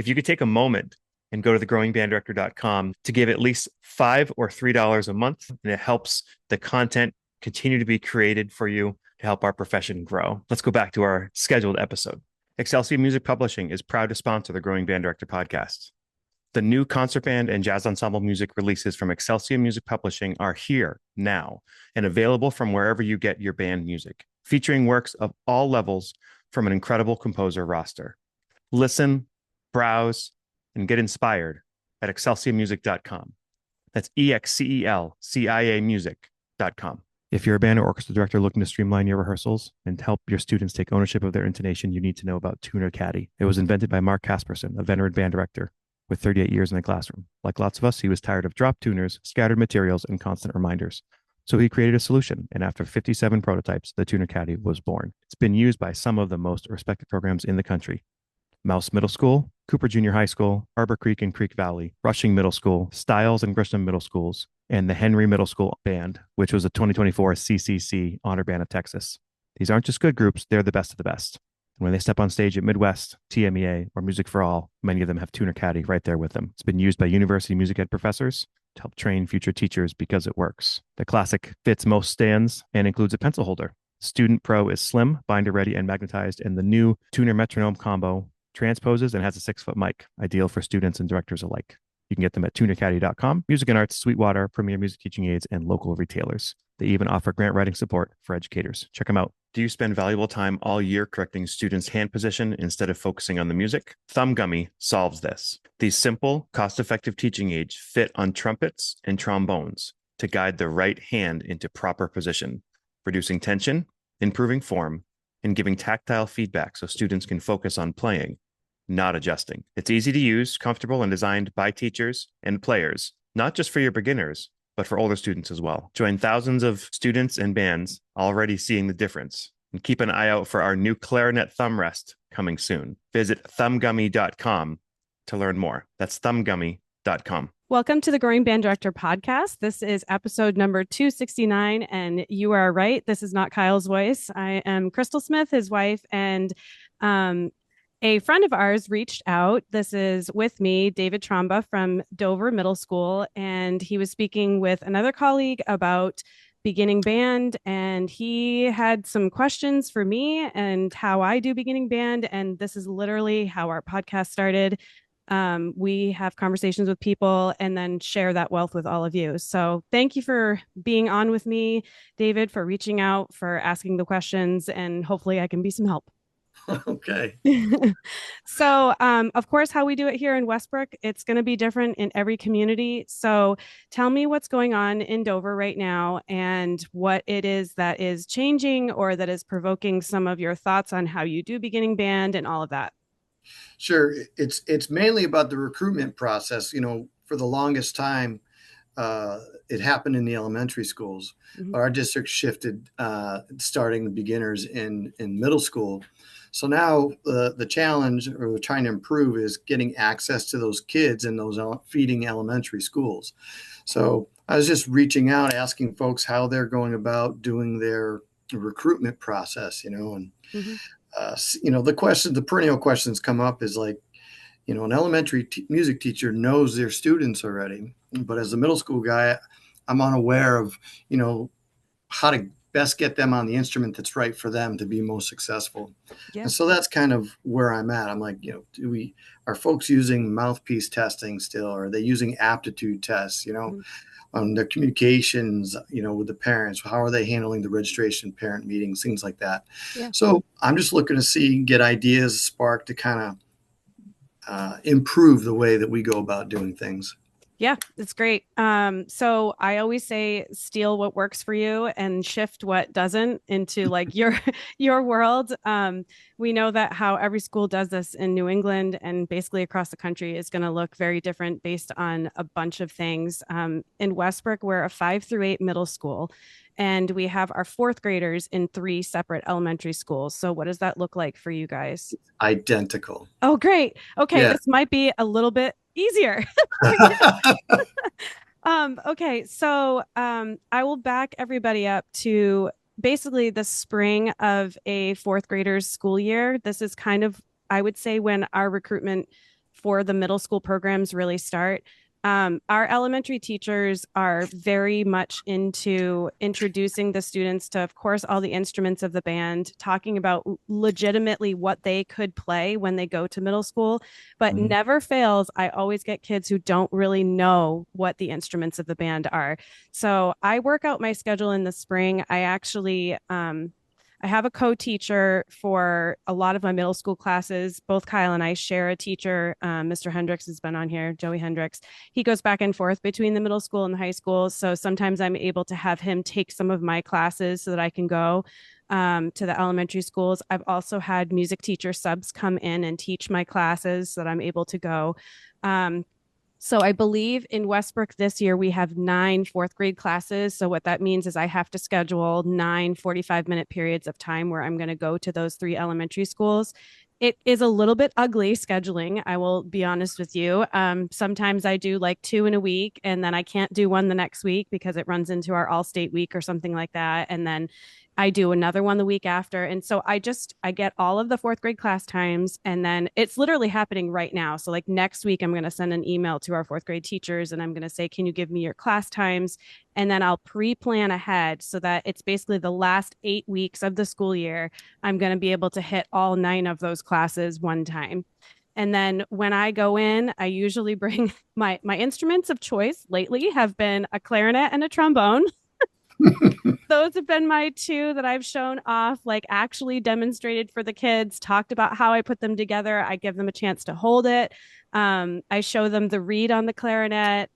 If you could take a moment and go to thegrowingbanddirector.com to give at least $5 or $3 a month, and it helps the content continue to be created for you to help our profession grow. Let's go back to our scheduled episode. Excelsior Music Publishing is proud to sponsor the Growing Band Director podcast. The new concert band and jazz ensemble music releases from Excelsior Music Publishing are here now and available from wherever you get your band music, featuring works of all levels from an incredible composer roster. Listen, browse, and get inspired at excelsiormusic.com. That's EXCELCIA music.com. If you're a band or orchestra director looking to streamline your rehearsals and help your students take ownership of their intonation, you need to know about Tuner Caddy. It was invented by Mark Casperson, a veteran band director with 38 years in the classroom. Like lots of us, he was tired of drop tuners, scattered materials, and constant reminders. So he created a solution, and after 57 prototypes, the Tuner Caddy was born. It's been used by some of the most respected programs in the country. Mouse Middle School, Cooper Junior High School, Arbor Creek and Creek Valley, Rushing Middle School, Stiles and Grisham Middle Schools, and the Henry Middle School Band, which was a 2024 CCC Honor Band of Texas. These aren't just good groups, they're the best of the best. And when they step on stage at Midwest, TMEA, or Music for All, many of them have Tuner Caddy right there with them. It's been used by university music ed professors to help train future teachers because it works. The classic fits most stands and includes a pencil holder. Student Pro is slim, binder ready, and magnetized, and the new Tuner Metronome combo transposes and has a 6-foot mic, ideal for students and directors alike. You can get them at tunercaddy.com, Music and Arts, Sweetwater, Premier Music Teaching Aids, and local retailers. They even offer grant writing support for educators. Check them out. Do you spend valuable time all year correcting students' hand position instead of focusing on the music? Thumb Gummy solves this. These simple, cost-effective teaching aids fit on trumpets and trombones to guide the right hand into proper position, reducing tension, improving form, and giving tactile feedback so students can focus on playing, not adjusting. It's easy to use, comfortable, and designed by teachers and players, not just for your beginners, but for older students as well. Join thousands of students and bands already seeing the difference. And keep an eye out for our new clarinet thumb rest coming soon. Visit thumbgummy.com to learn more. That's thumbgummy.com. Welcome to the Growing Band Director podcast. This is episode number 269, and you are right. This is not Kyle's voice. I am Krystle Smith, his wife, and a friend of ours reached out. This is with me, David Tromba from Dover Middle School, and he was speaking with another colleague about beginning band, and he had some questions for me and how I do beginning band, and this is literally how our podcast started. We have conversations with people and then share that wealth with all of you. So thank you for being on with me, David, for reaching out, for asking the questions, and hopefully I can be some help. Okay. So, of course, how we do it here in Westbrook, it's going to be different in every community. So tell me what's going on in Dover right now and what it is that is changing or that is provoking some of your thoughts on how you do beginning band and all of that. Sure. It's mainly about the recruitment process. For the longest time, it happened in the elementary schools. Mm-hmm. Our district shifted, starting the beginners in middle school. So now the challenge, or we're trying to improve, is getting access to those kids in those feeding elementary schools. So I was just reaching out, asking folks how they're going about doing their recruitment process, and Mm-hmm. the perennial questions come up is like, an elementary music teacher knows their students already, but as a middle school guy, I'm unaware of, how to best get them on the instrument that's right for them to be most successful. Yeah. And so that's kind of where I'm at. I'm like, are folks using mouthpiece testing still? Or are they using aptitude tests, Mm-hmm. on their communications, with the parents? How are they handling the registration, parent meetings, things like that? Yeah. So I'm just looking to get ideas sparked to kind of improve the way that we go about doing things. Yeah, it's great. So I always say steal what works for you and shift what doesn't into like your world. We know that how every school does this in New England and basically across the country is going to look very different based on a bunch of things. In Westbrook, we're a 5 through 8 middle school, and we have our 4th graders in 3 separate elementary schools. So what does that look like for you guys? Identical. Oh, great. Okay, Yeah. This might be a little bit easier. Okay, so I will back everybody up to basically the spring of a 4th grader's school year. This is kind of, I would say, when our recruitment before the middle school programs really start. Our elementary teachers are very much into introducing the students to, of course, all the instruments of the band, talking about legitimately what they could play when they go to middle school. But Mhm. never fails, I always get kids who don't really know what the instruments of the band are. So I work out my schedule in the spring. I have a co-teacher for a lot of my middle school classes. Both Kyle and I share a teacher. Mr. Hendricks has been on here, Joey Hendricks. He goes back and forth between the middle school and the high school. So sometimes I'm able to have him take some of my classes so that I can go to the elementary schools. I've also had music teacher subs come in and teach my classes so that I'm able to go. Um, so I believe in Westbrook this year, we have 9 fourth grade classes. So what that means is I have to schedule 9 45-minute periods of time where I'm going to go to those 3 elementary schools. It is a little bit ugly scheduling. I will be honest with you. Sometimes I do like 2 in a week and then I can't do one the next week because it runs into our all state week or something like that. And then I do another one the week after. And so I get all of the fourth grade class times and then it's literally happening right now. So like next week, I'm going to send an email to our fourth grade teachers and I'm going to say, can you give me your class times? And then I'll pre-plan ahead so that it's basically the last 8 weeks of the school year. I'm going to be able to hit all 9 of those classes one time. And then when I go in, I usually bring my instruments of choice lately have been a clarinet and a trombone. Those have been my 2 that I've shown off, like actually demonstrated for the kids, talked about how I put them together. I give them a chance to hold it. I show them the reed on the clarinet.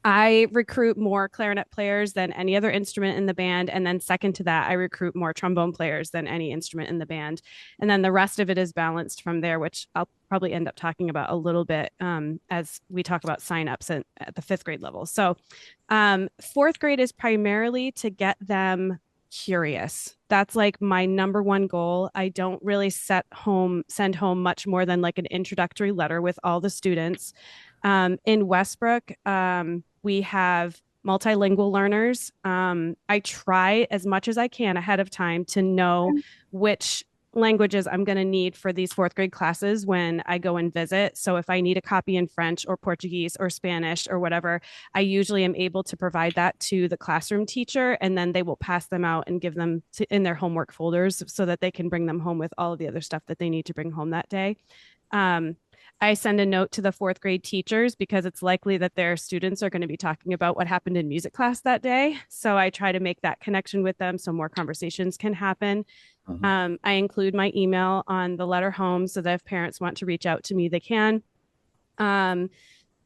I recruit more clarinet players than any other instrument in the band. And then, second to that, I recruit more trombone players than any instrument in the band. And then the rest of it is balanced from there, which I'll probably end up talking about a little bit as we talk about signups at the 5th grade level. So, 4th grade is primarily to get them curious. That's like my number one goal. I don't really send home much more than like an introductory letter with all the students. In Westbrook, we have multilingual learners. I try as much as I can ahead of time to know which languages I'm going to need for these 4th grade classes when I go and visit. So if I need a copy in French or Portuguese or Spanish or whatever, I usually am able to provide that to the classroom teacher and then they will pass them out and give them in their homework folders so that they can bring them home with all of the other stuff that they need to bring home that day. Um, I send a note to the 4th grade teachers because it's likely that their students are going to be talking about what happened in music class that day. So I try to make that connection with them so more conversations can happen. I include my email on the letter home so that if parents want to reach out to me, they can. Um,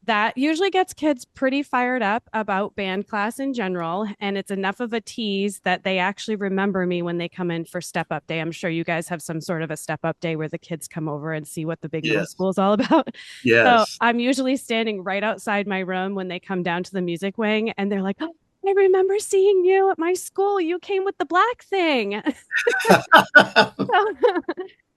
that usually gets kids pretty fired up about band class in general. And it's enough of a tease that they actually remember me when they come in for step up day. I'm sure you guys have some sort of a step up day where the kids come over and see what the big middle Yes. school is all about. So Yes. I'm usually standing right outside my room when they come down to the music wing and they're like, oh, I remember seeing you at my school. You came with the black thing.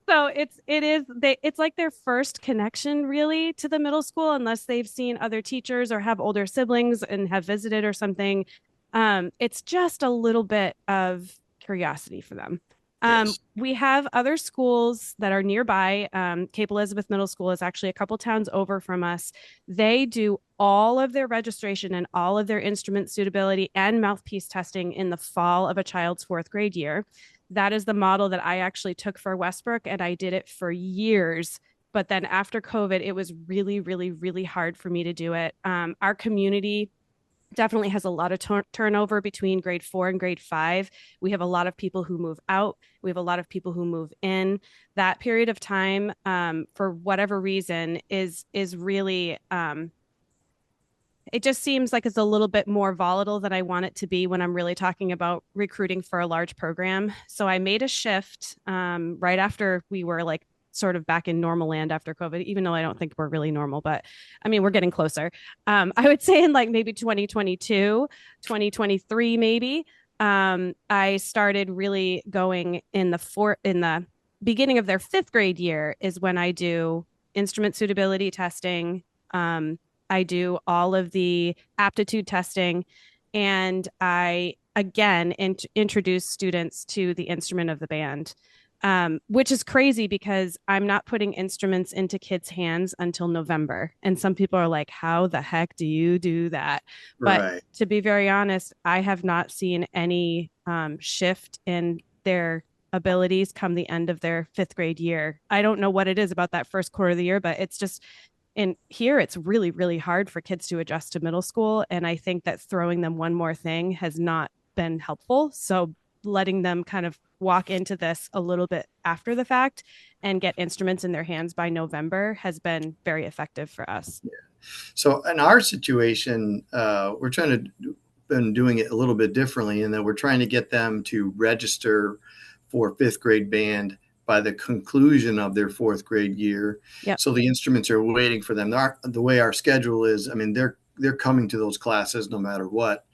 So it's like their first connection really to the middle school unless they've seen other teachers or have older siblings and have visited or something. It's just a little bit of curiosity for them. Yes. We have other schools that are nearby. Cape Elizabeth Middle School is actually a couple towns over from us. They do all of their registration and all of their instrument suitability and mouthpiece testing in the fall of a child's 4th grade year. That is the model that I actually took for Westbrook, and I did it for years. But then after COVID, it was really, really, really hard for me to do it. Our community definitely has a lot of turnover between grade 4 and grade 5. We have a lot of people who move out. We have a lot of people who move in. That period of time, for whatever reason, is really it just seems like it's a little bit more volatile than I want it to be when I'm really talking about recruiting for a large program. So I made a shift right after we were like sort of back in normal land after COVID, even though I don't think we're really normal, but I mean, we're getting closer. I would say in like maybe 2022, 2023, maybe. I started really going in the beginning of their 5th grade year is when I do instrument suitability testing. I do all of the aptitude testing, and I again introduce students to the instrument of the band. Which is crazy because I'm not putting instruments into kids' hands until November. And some people are like, how the heck do you do that? But Right. to be very honest, I have not seen any shift in their abilities come the end of their fifth grade year. I don't know what it is about that first quarter of the year, but it's just in here, it's really, really hard for kids to adjust to middle school. And I think that throwing them one more thing has not been helpful. So letting them kind of walk into this a little bit after the fact and get instruments in their hands by November has been very effective for us. So in our situation, we're trying to been doing it a little bit differently in that we're trying to get them to register for fifth grade band by the conclusion of their fourth grade year. Yep. So the instruments are waiting for them. The way our schedule is, I mean, they're coming to those classes no matter what.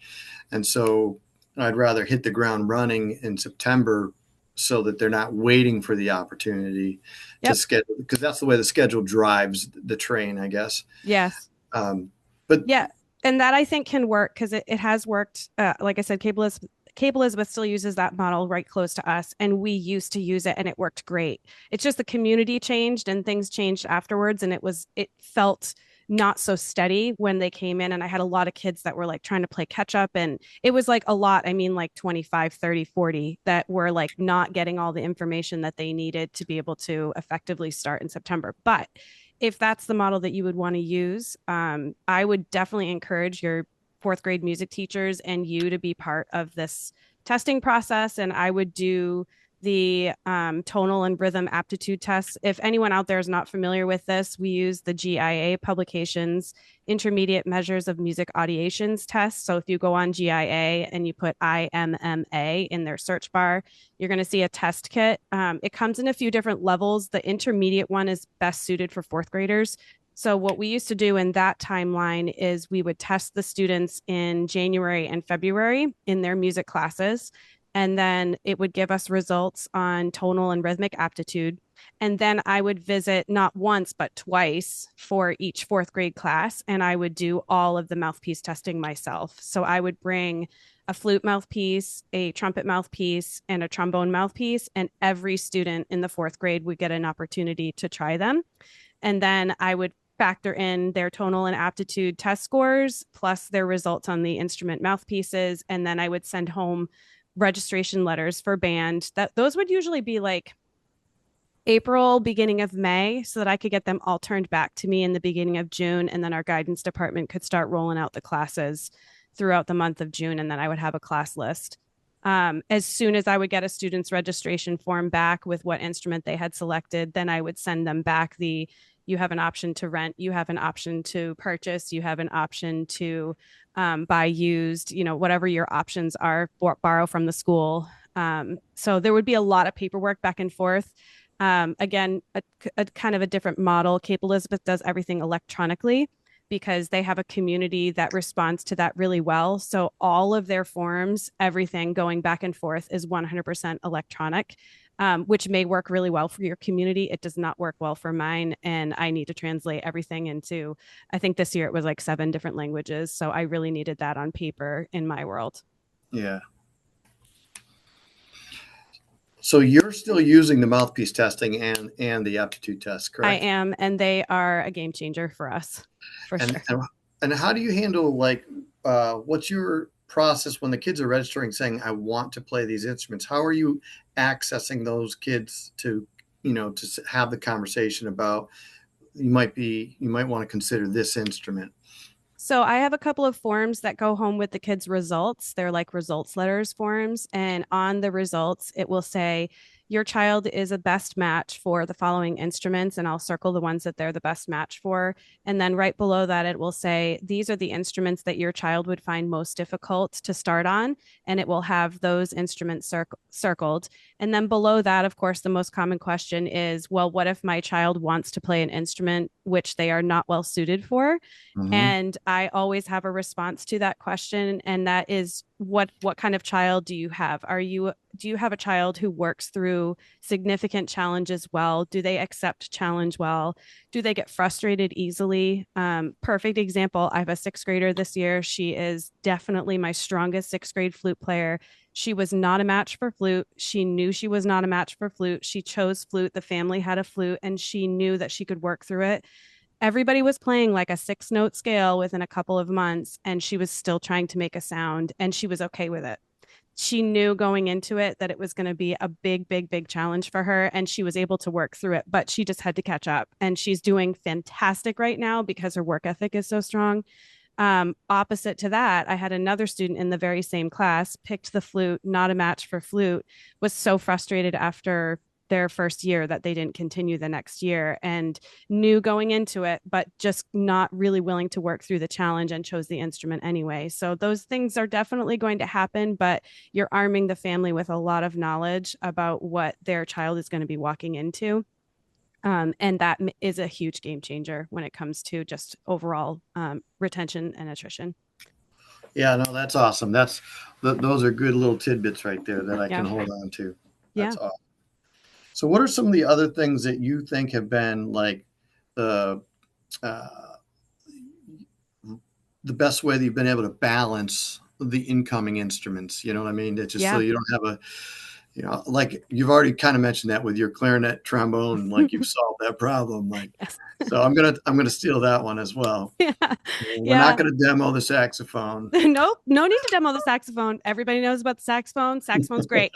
And so I'd rather hit the ground running in September so that they're not waiting for the opportunity to Yep. schedule, because that's the way the schedule drives the train, I guess. Yes. But Yeah. And that I think can work because it has worked. Like I said, Cable Elizabeth still uses that model right close to us. And we used to use it and it worked great. It's just the community changed and things changed afterwards. And it felt not so steady when they came in. And I had a lot of kids that were like trying to play catch up. And it was like a lot. I mean, like 25, 30, 40 that were like not getting all the information that they needed to be able to effectively start in September. But if that's the model that you would want to use, I would definitely encourage your fourth grade music teachers and you to be part of this testing process. And I would do the tonal and rhythm aptitude tests. If anyone out there is not familiar with this, we use the GIA publications intermediate measures of music audiations test. So if you go on GIA and you put IMMA in their search bar, you're going to see a test kit. It comes in a few different levels. The intermediate one is best suited for fourth graders. So what we used to do in that timeline is we would test the students in January and February in their music classes. And then it would give us results on tonal and rhythmic aptitude. And then I would visit not once, but twice for each fourth grade class. And I would do all of the mouthpiece testing myself. So I would bring a flute mouthpiece, a trumpet mouthpiece, and a trombone mouthpiece. And every student in the fourth grade would get an opportunity to try them. And then I would factor in their tonal and aptitude test scores, plus their results on the instrument mouthpieces. And then I would send home registration letters for band. That those would usually be like April, beginning of May, so that I could get them all turned back to me in the beginning of June. And then our guidance department could start rolling out the classes throughout the month of June. And then I would have a class list. As soon as I would get a student's registration form back with what instrument they had selected, then I would send them back you have an option to rent, you have an option to purchase, you have an option to buy used, whatever your options are, borrow from the school. So there would be a lot of paperwork back and forth. Again, a kind of a different model. Cape Elizabeth does everything electronically because they have a community that responds to that really well. So all of their forms, everything going back and forth is 100% electronic, which may work really well for your community. It does not work well for mine. And I need to translate everything into, I think this year it was like 7 different languages. So I really needed that on paper in my world. yeah. So you're still using the mouthpiece testing and the aptitude test, correct? I am, and they are a game changer for us, for and, sure. and how do you handle what's your process when the kids are registering saying, I want to play these instruments? How are you accessing those kids to have the conversation about you might want to consider this instrument? So I have a couple of forms that go home with the kids' results. They're like results letters forms. And on the results, it will say, your child is a best match for the following instruments. And I'll circle the ones that they're the best match for. And then right below that, it will say, these are the instruments that your child would find most difficult to start on. And it will have those instruments circled. And then below that, of course, the most common question is, well, what if my child wants to play an instrument which they are not well suited for? Mm-hmm. And I always have a response to that question. And that is what kind of child do you have? Do you have a child who works through significant challenges well? Do they accept challenge well? Do they get frustrated easily? Perfect example. I have a sixth grader this year. She is definitely my strongest sixth grade flute player. She was not a match for flute. She knew she was not a match for flute. She chose flute. The family had a flute, and she knew that she could work through it. Everybody was playing like a 6 note scale within a couple of months, and she was still trying to make a sound, and she was okay with it. She knew going into it that it was going to be a big, big, big challenge for her, and she was able to work through it, but she just had to catch up. And she's doing fantastic right now because her work ethic is so strong. Opposite to that, I had another student in the very same class, picked the flute, not a match for flute, was so frustrated after their first year that they didn't continue the next year, and knew going into it, but just not really willing to work through the challenge and chose the instrument anyway. So those things are definitely going to happen, but you're arming the family with a lot of knowledge about what their child is going to be walking into. And that is a huge game changer when it comes to just overall retention and attrition. Yeah, no, that's awesome. Those are good little tidbits right there that I Yeah. can hold on to. Yeah. That's awesome. So, what are some of the other things that you think have been like the uh, the best way that you've been able to balance the incoming instruments? You know what I mean? It's just so Yeah. you don't have a, like you've already kind of mentioned that with your clarinet, trombone, like you've solved that problem. Like, Yes. so I'm gonna steal that one as well. Yeah. We're not Yeah. gonna demo the saxophone. Nope. No need to demo the saxophone. Everybody knows about the saxophone. Saxophone's great.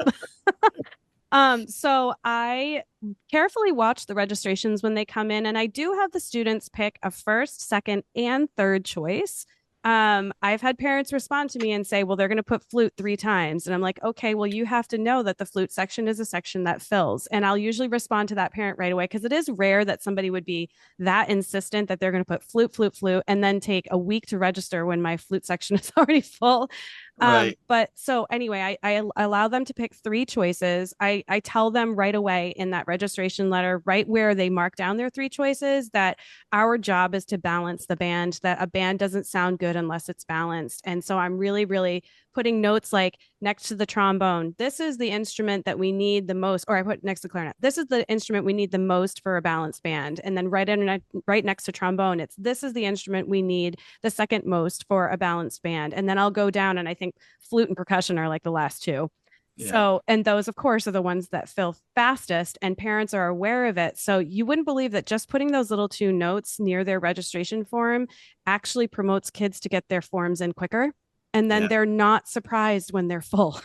So I carefully watch the registrations when they come in, and I do have the students pick a first, second, and third choice. I've had parents respond to me and say, well, they're going to put flute 3 times. And I'm like, okay, well, you have to know that the flute section is a section that fills. And I'll usually respond to that parent right away, because it is rare that somebody would be that insistent that they're going to put flute, flute, flute, and then take a week to register when my flute section is already full. Right. But so anyway, I allow them to pick 3 choices. I tell them right away in that registration letter, right where they mark down their 3 choices, that our job is to balance the band, that a band doesn't sound good unless it's balanced. And so I'm really, really putting notes like next to the trombone, this is the instrument that we need the most, or I put next to clarinet, this is the instrument we need the most for a balanced band. And then right next to trombone, this is the instrument we need the second most for a balanced band. And then I'll go down, and I think flute and percussion are like the last 2. Yeah. So, and those, of course, are the ones that fill fastest, and parents are aware of it. So you wouldn't believe that just putting those little 2 notes near their registration form actually promotes kids to get their forms in quicker. And then they're not surprised when they're full.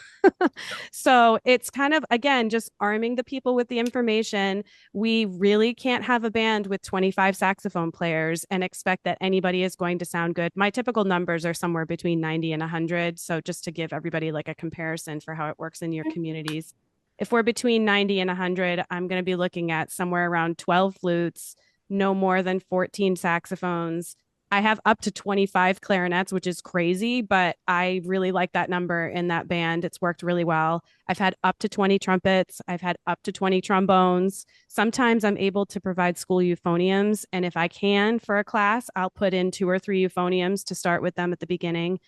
So it's kind of, again, just arming the people with the information. We really can't have a band with 25 saxophone players and expect that anybody is going to sound good. My typical numbers are somewhere between 90 and 100. So just to give everybody like a comparison for how it works in your communities. If we're between 90 and 100, I'm going to be looking at somewhere around 12 flutes, no more than 14 saxophones. I have up to 25 clarinets, which is crazy, but I really like that number in that band. It's worked really well. I've had up to 20 trumpets. I've had up to 20 trombones. Sometimes I'm able to provide school euphoniums. And if I can for a class, I'll put in 2 or 3 euphoniums to start with them at the beginning.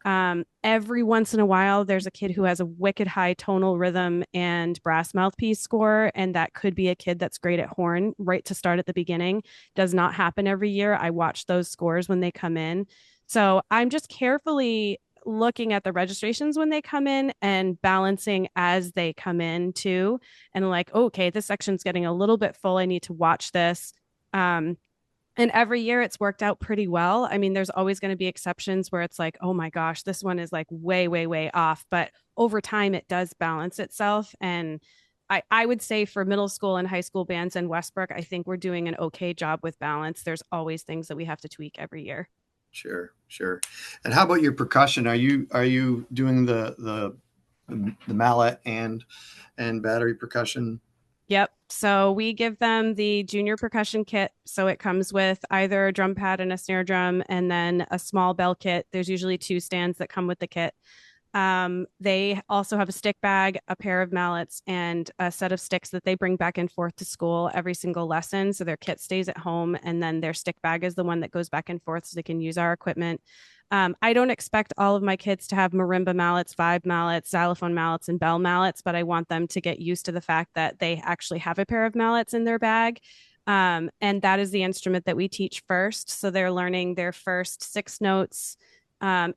Every once in a while, there's a kid who has a wicked high tonal rhythm and brass mouthpiece score, and that could be a kid that's great at horn right to start at the beginning. Does not happen every year. I watch those scores when they come in. So I'm just carefully looking at the registrations when they come in and balancing as they come in too. And like, okay, this section's getting a little bit full. I need to watch this. And every year it's worked out pretty well. I mean, there's always going to be exceptions where it's like, oh my gosh, this one is like way, way, way off. But over time, it does balance itself. And I would say for middle school and high school bands in Westbrook, I think we're doing an okay job with balance. There's always things that we have to tweak every year. Sure. And how about your percussion? Are you doing the mallet and battery percussion? Yep. So we give them the junior percussion kit. So it comes with either a drum pad and a snare drum, and then a small bell kit. There's usually 2 stands that come with the kit. They also have a stick bag, a pair of mallets, and a set of sticks that they bring back and forth to school every single lesson. So their kit stays at home, and then their stick bag is the one that goes back and forth so they can use our equipment. I don't expect all of my kids to have marimba mallets, vibe mallets, xylophone mallets, and bell mallets, but I want them to get used to the fact that they actually have a pair of mallets in their bag. And that is the instrument that we teach first. So they're learning their first 6 notes.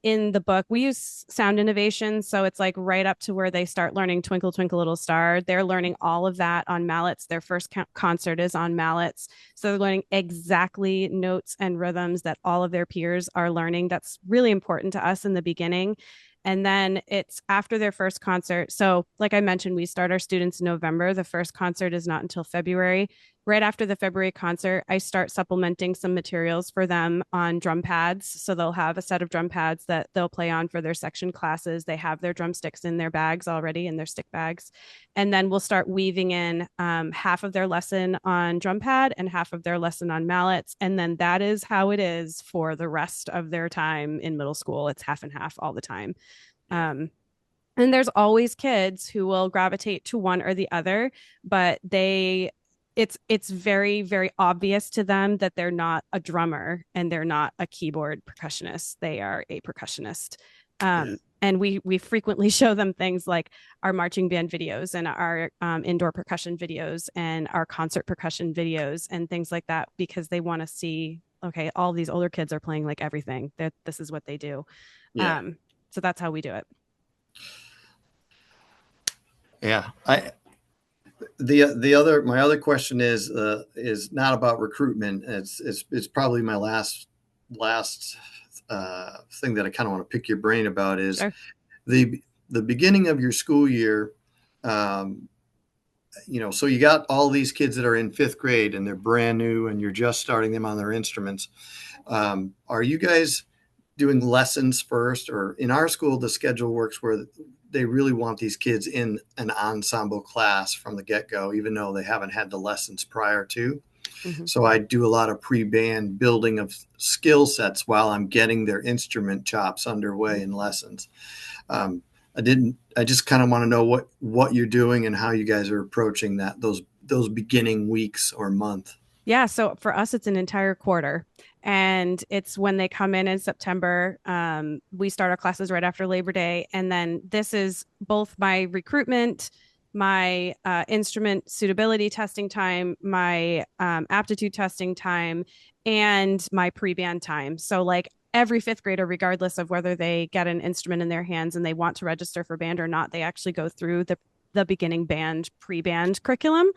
In the book, we use sound innovation. So it's like right up to where they start learning Twinkle, Twinkle, Little Star. They're learning all of that on mallets. Their first concert is on mallets. So they're learning exactly notes and rhythms that all of their peers are learning. That's really important to us in the beginning. And then it's after their first concert. So, like I mentioned, we start our students in November. The first concert is not until February. Right after the February concert, I start supplementing some materials for them on drum pads. So they'll have a set of drum pads that they'll play on for their section classes. They have their drumsticks in their bags already, in their stick bags. And then we'll start weaving in half of their lesson on drum pad and half of their lesson on mallets. And then that is how it is for the rest of their time in middle school. It's half and half all the time. And there's always kids who will gravitate to one or the other, but it's very, very obvious to them that they're not a drummer and they're not a keyboard percussionist. They are a percussionist. And we frequently show them things like our marching band videos and our indoor percussion videos and our concert percussion videos and things like that, because they want to see, okay, all these older kids are playing like everything. That this is what they do. So that's how we do it. Yeah. My other question is not about recruitment. It's probably my last thing that I kind of want to pick your brain about is Sure. the beginning of your school year. So you got all these kids that are in 5th grade and they're brand new and you're just starting them on their instruments. Are you guys doing lessons first? Or in our school, the schedule works where they really want these kids in an ensemble class from the get-go, even though they haven't had the lessons prior to. Mm-hmm. So I do a lot of pre-band building of skill sets while I'm getting their instrument chops underway in lessons. I just kind of want to know what you're doing and how you guys are approaching those beginning weeks or month. Yeah, so for us, it's an entire quarter. And it's when they come in September. We start our classes right after Labor Day. And then this is both my recruitment, my instrument suitability testing time, my aptitude testing time, and my pre-band time. So like every 5th grader, regardless of whether they get an instrument in their hands and they want to register for band or not, they actually go through the beginning band, pre-band curriculum.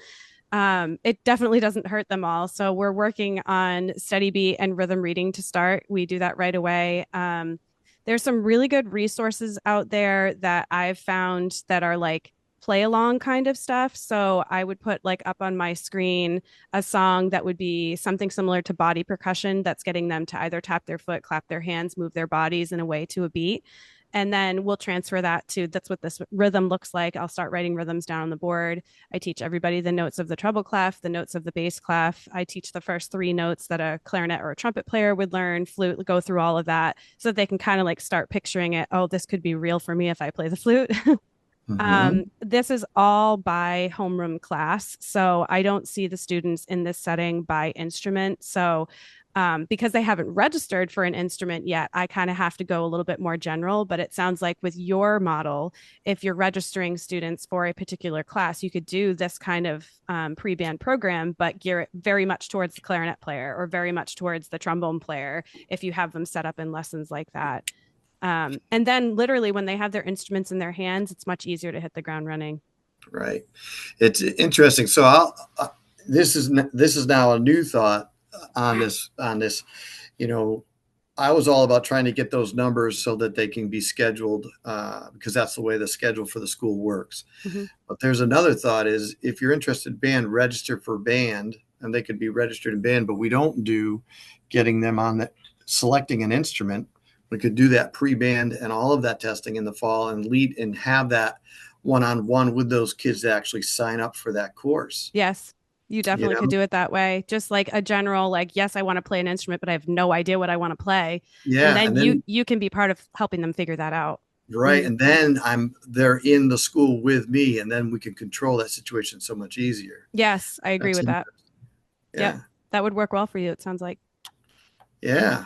It definitely doesn't hurt them all. So we're working on steady beat and rhythm reading to start. We do that right away. There's some really good resources out there that I've found that are like play along kind of stuff. So I would put like up on my screen a song that would be something similar to body percussion that's getting them to either tap their foot, clap their hands, move their bodies in a way to a beat. And then we'll transfer that to, that's what this rhythm looks like. I'll start writing rhythms down on the board. I teach everybody the notes of the treble clef, the notes of the bass clef. I teach the first 3 notes that a clarinet or a trumpet player would learn, flute, go through all of that so that they can kind of like start picturing it. Oh, this could be real for me if I play the flute. Mm-hmm. This is all by homeroom class. So I don't see the students in this setting by instrument. So because they haven't registered for an instrument yet, I kind of have to go a little bit more general. But it sounds like with your model, if you're registering students for a particular class, you could do this kind of pre-band program, but gear it very much towards the clarinet player or very much towards the trombone player if you have them set up in lessons like that. And then literally when they have their instruments in their hands, it's much easier to hit the ground running. Right. It's interesting. So this is now a new thought on this. I was all about trying to get those numbers so that they can be scheduled because that's the way the schedule for the school works. Mm-hmm. But there's another thought is if you're interested in band, register for band, and they could be registered in band, but we don't do getting them on selecting an instrument. We could do that pre-band and all of that testing in the fall and lead and have that one-on-one with those kids to actually sign up for that course. Yes, you definitely could do it that way. Just like a general, like, yes, I want to play an instrument, but I have no idea what I want to play. Yeah. And then you can be part of helping them figure that out. Right. And then they're in the school with me, and then we can control that situation so much easier. Yes, I agree That's with that. interesting. Yep. Yeah. That would work well for you, it sounds like. Yeah.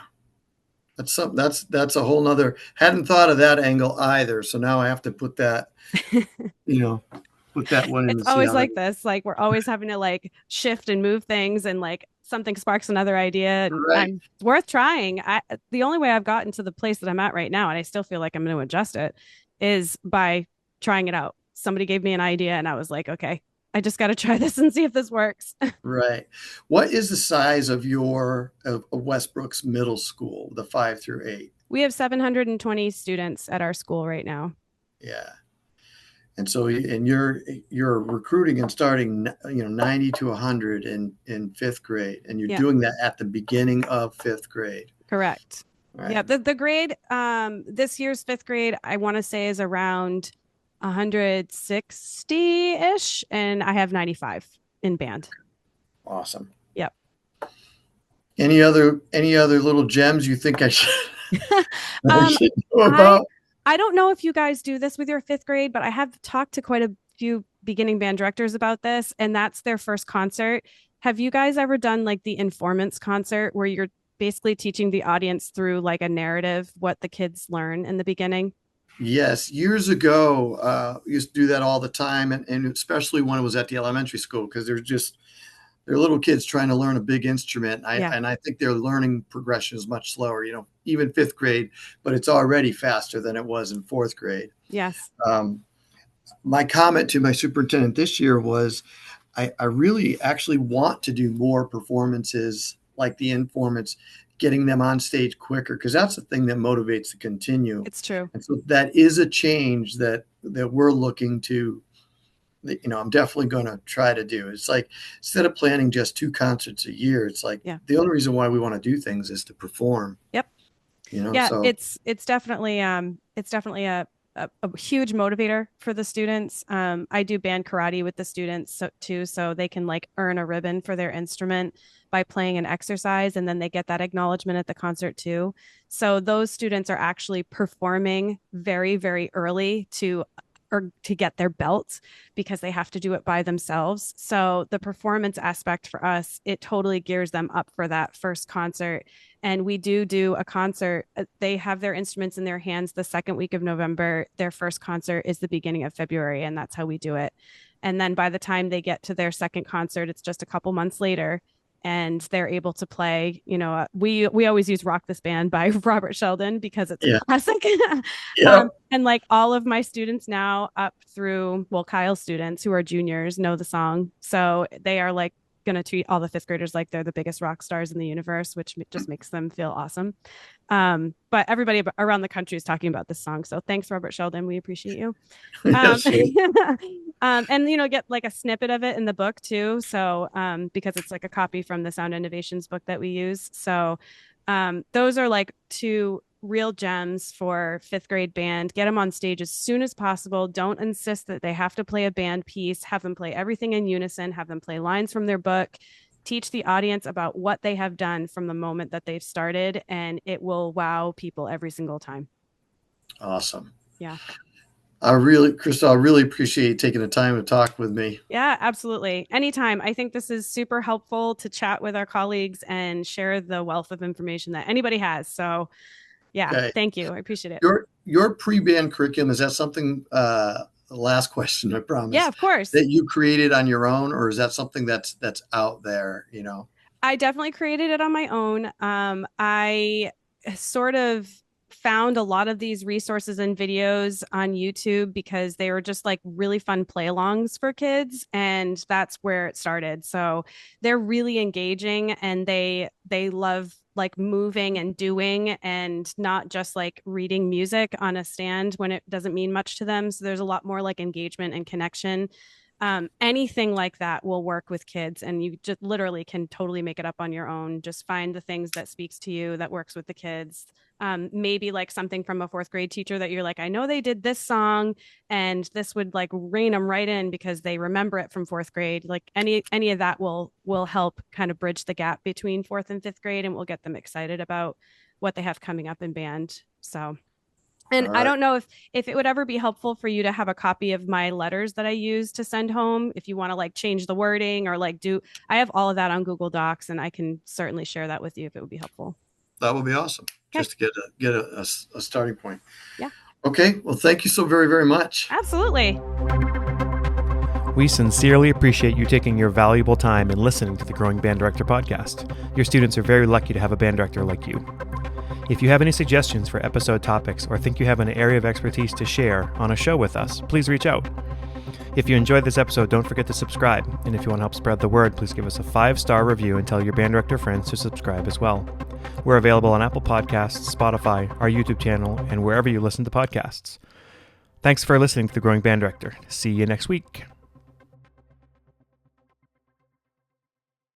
That's a whole nother, hadn't thought of that angle either. So now I have to put that, you know, put that one in It's and see always how that. like this. Like we're always having to like shift and move things and like something sparks another idea and Right. I'm it's worth trying. The only way I've gotten to the place that I'm at right now, and I still feel like I'm going to adjust it, is by trying it out. Somebody gave me an idea and I was like, okay, I just got to try this and see if this works. Right. What is the size of of Westbrook's middle school, the 5 through 8? We have 720 students at our school right now. Yeah. And so, and you're recruiting and starting, 90 to 100 in fifth grade, and you're Yeah, doing that at the beginning of fifth grade. correct. Right. Yeah, the grade this year's fifth grade I want to say is around 160-ish and I have 95 in band. Awesome. Yep. Any other little gems you think I should, I Um should know I about? I don't know if you guys do this with your fifth grade, but I have talked to quite a few beginning band directors about this, and that's their first concert. Have you guys ever done like the informants concert where you're basically teaching the audience through like a narrative what the kids learn in the beginning? Yes, years ago, used to do that all the time, and especially when it was at the elementary school, because they're little kids trying to learn a big instrument. Yeah. And I think their learning progression is much slower, even fifth grade, but it's already faster than it was in fourth grade. Yes. Um, my comment to my superintendent this year was I really actually want to do more performances like the informants, getting them on stage quicker, because that's the thing that motivates to continue. It's true. And so that is a change that we're looking to, I'm definitely going to try to do. It's like, instead of planning just 2 concerts a year, it's like, Yeah. the only reason why we want to do things is to perform. Yep. Yeah, So it's definitely a huge motivator for the students. I do band karate with the students too, so they can like earn a ribbon for their instrument by playing an exercise, and then they get that acknowledgement at the concert too. So those students are actually performing very, very early to get their belt because they have to do it by themselves. So the performance aspect for us, it totally gears them up for that first concert. And we do a concert. They have their instruments in their hands the second week of November. Their first concert is the beginning of February, and that's how we do it. And then by the time they get to their second concert, it's just a couple months later, and they're able to play. We always use "Rock This Band" by Robert Sheldon because it's a classic. yeah. And like all of my students now up through, well, Kyle's students who are juniors know the song, so they are like going to treat all the fifth graders like they're the biggest rock stars in the universe, which just makes them feel awesome. But everybody around the country is talking about this song. So thanks, Robert Sheldon. We appreciate you. Yes, And get like a snippet of it in the book too. So because it's like a copy from the Sound Innovations book that we use. So those are like two real gems for fifth grade band. Get them on stage as soon as possible. Don't insist that they have to play a band piece. Have them play everything in unison. Have them play lines from their book. Teach the audience about what they have done from the moment that they've started, and it will wow people every single time. Awesome. Yeah. Krystle, I really appreciate you taking the time to talk with me. Yeah, absolutely. Anytime. I think this is super helpful to chat with our colleagues and share the wealth of information that anybody has. So yeah, Okay. thank you. I appreciate it. Your pre-band curriculum, is that something, the last question, I promise. Yeah, of course. That you created on your own, or is that something that's out there, I definitely created it on my own. I sort of found a lot of these resources and videos on YouTube because they were just like really fun play alongs for kids, and that's where it started. So they're really engaging, and they love like moving and doing, and not just like reading music on a stand when it doesn't mean much to them. So there's a lot more like engagement and connection. Anything like that will work with kids, and you just literally can totally make it up on your own. Just find the things that speaks to you, that works with the kids. Maybe like something from a fourth grade teacher that you're like, I know they did this song and this would like rein them right in because they remember it from fourth grade. Like any of that will help kind of bridge the gap between fourth and fifth grade, and will get them excited about what they have coming up in band. So And All I right. don't know if it would ever be helpful for you to have a copy of my letters that I use to send home. If you want to like change the wording or like I have all of that on Google Docs, and I can certainly share that with you if it would be helpful. That would be awesome. Okay. Just to get a starting point. Yeah. Okay. Well, thank you so very, very much. Absolutely. We sincerely appreciate you taking your valuable time and listening to the Growing Band Director podcast. Your students are very lucky to have a band director like you. If you have any suggestions for episode topics or think you have an area of expertise to share on a show with us, please reach out. If you enjoyed this episode, don't forget to subscribe. And if you want to help spread the word, please give us a 5-star review and tell your band director friends to subscribe as well. We're available on Apple Podcasts, Spotify, our YouTube channel, and wherever you listen to podcasts. Thanks for listening to The Growing Band Director. See you next week.